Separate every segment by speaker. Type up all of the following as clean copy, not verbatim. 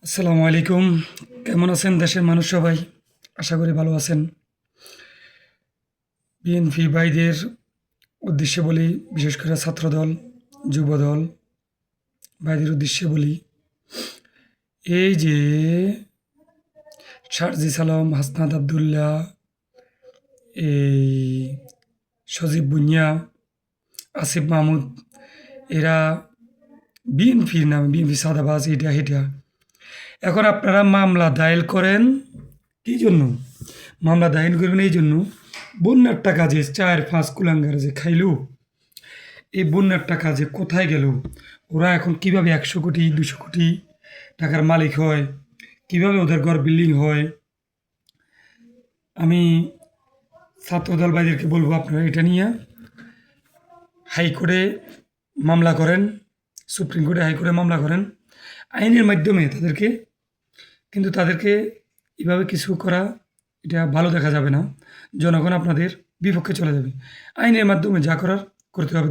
Speaker 1: আসসালামু আলাইকুম। কেমন আছেন দেশের মানুষ সবাই? আশা করি ভালো আছেন। বিএনপি ভাইদের উদ্দেশ্যে বলি, বিশেষ করে ছাত্রদল, যুবদল ভাইদের উদ্দেশ্যে বলি, এই যে শারজিস আলম, হাসনাত আবদুল্লাহ, এই সজীব ভুঁইয়া, আসিফ মাহমুদ, এরা বিএনপির নামে বিএনপি সাদাবাজ এটা হেটা। এখন আপনারা মামলা দায়ের করেন কী জন্য? মামলা দায়ের করবেন এই জন্য, বন্যার টাকা যে 4-5 কুলাঙ্গার যে খাইলো, এই বন্যার টাকা যে কোথায় গেল, ওরা এখন কিভাবে 100 কোটি 200 কোটি টাকার মালিক হয়, কিভাবে ওদের ঘর বিল্ডিং হয়। আমি ছাত্রদল ভাইদেরকে বলবো, আপনারা এটা নিয়ে হাইকোর্টে মামলা করেন, সুপ্রিম কোর্টে হাইকোর্টে মামলা করেন আইনের মাধ্যমে তাদেরকে। কিন্তু তাদেরকে এভাবে কিছু করা, এটা ভালো দেখা যাবে না। জনগণ আপনাদের বিপক্ষে চলে যাবে। আইনের মাধ্যমে যা করার করতে হবে।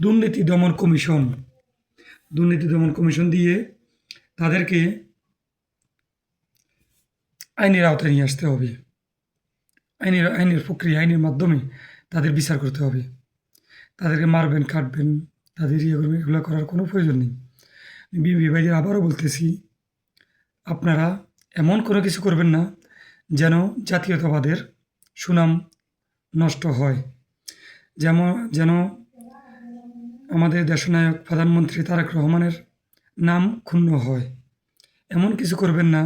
Speaker 1: দুর্নীতি দমন কমিশন, দুর্নীতি দমন কমিশন দিয়ে তাদেরকে আইনের আওতায় নিয়ে আসতে হবে। আইনের প্রক্রিয়া, আইনের মাধ্যমে তাদের বিচার করতে হবে। তাদেরকে মারবেন, কাটবেন, তাদের ইয়ে করবেন, এগুলো করার কোনো প্রয়োজন নেই। বিএনপি ভাইদের আবারও বলতেছি, আপনারা এমন কোনো কিছু করবেন না যেন জাতীয়তাবাদের সুনাম নষ্ট হয়। যেন আমাদের দেশনায়ক প্রধানমন্ত্রী তারেক রহমানের নাম ক্ষুণ্ণ হয়। এমন কিছু করবেন না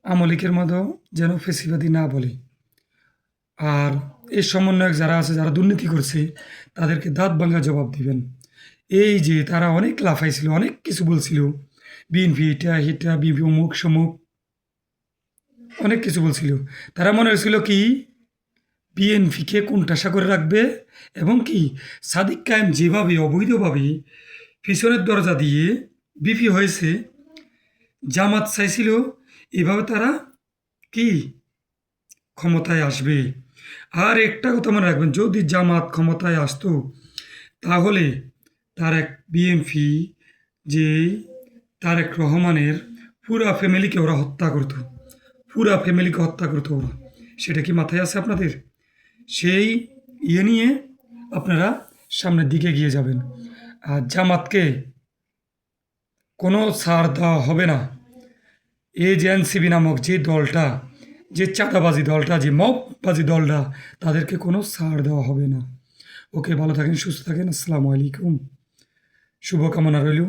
Speaker 1: আমলিকের মতো যেন ফেসিবাদী না বলে। আর এই সমন্বয়ক যারা আছে, যারা দুর্নীতি করছে, তাদেরকে দাঁত ভাঙা জবাব দিবেন। এই যে তারা অনেক লাফাইছিল, অনেক কিছু বলছিল, বিএনপি এটা হেটা, বিএনপি অমুক সমুক, অনেক কিছু বলছিল। তারা মনে হয়েছিল কি বিএনপিকে কোণঠাসা করে রাখবে, এবং কি সাদিক কায়েম যেভাবে অবৈধভাবে পিছনের দরজা দিয়ে বিপি হয়েছে, জামাত চাইছিল এভাবে তারা কি ক্ষমতায় আসবে। আর একটা কথা মনে রাখবেন, যদি জামাত ক্ষমতায় আসতো, তাহলে বিএনপি যে তারেক রহমানের পুরা ফ্যামিলিকে ওরা হত্যা করতো, পুরা ফ্যামিলিকে হত্যা করতো ওরা। সেটা কি মাথায় আছে আপনাদের? সেই ইয়ে নিয়ে আপনারা সামনের দিকে এগিয়ে যাবেন। আর জামাতকে কোনো ছাড় দেওয়া হবে না। এই যে এনসিপি নামক যে দলটা, যে চাঁদাবাজি দলটা, যে মববাজি দলটা, তাদেরকে কোনো ছাড় দেওয়া হবে না। ওকে, ভালো থাকেন, সুস্থ থাকেন। আসসালামু আলাইকুম। শুভকামনা রইল।